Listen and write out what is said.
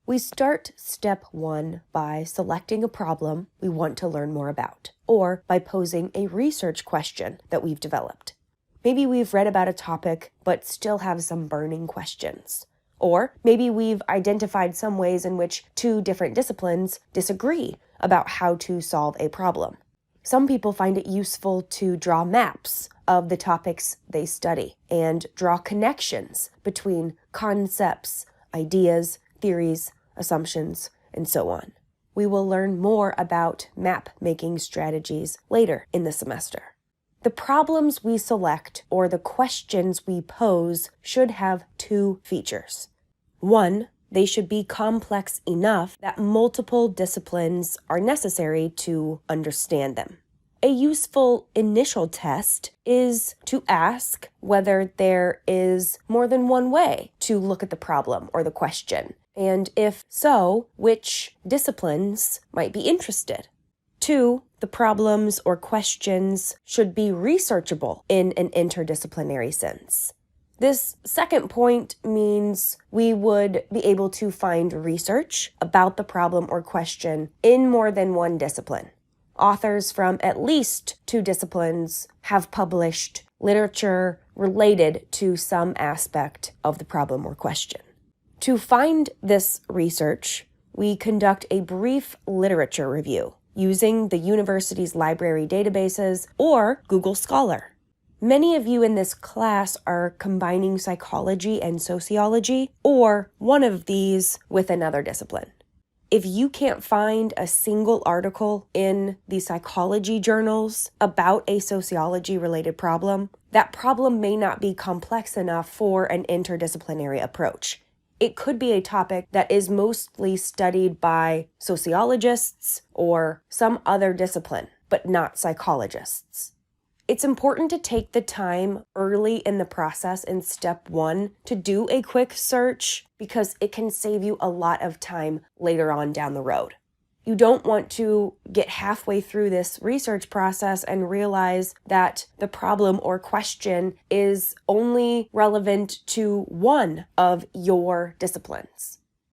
We start step 1 by selecting a problem we want to learn more about, or by posing a research question that we've developed. Maybe we've read about a topic but still have some burning questions. Or maybe we've identified some ways in which two different disciplines disagree about how to solve a problem. Some people find it useful to draw maps of the topics they study and draw connections between concepts, ideas, theories, assumptions, and so on. We will learn more about map-making strategies later in the semester. The problems we select or the questions we pose should have two features. 1, they should be complex enough that multiple disciplines are necessary to understand them. A useful initial test is to ask whether there is more than one way to look at the problem or the question, and if so, which disciplines might be interested. 2, the problems or questions should be researchable in an interdisciplinary sense. This second point means we would be able to find research about the problem or question in more than one discipline. Authors from at least 2 disciplines have published literature related to some aspect of the problem or question. To find this research, we conduct a brief literature review using the university's library databases or Google Scholar. Many of you in this class are combining psychology and sociology, or one of these with another discipline. If you can't find a single article in the psychology journals about a sociology-related problem, that problem may not be complex enough for an interdisciplinary approach. It could be a topic that is mostly studied by sociologists or some other discipline, but not psychologists. It's important to take the time early in the process in step 1 to do a quick search because it can save you a lot of time later on down the road. You don't want to get halfway through this research process and realize that the problem or question is only relevant to one of your disciplines.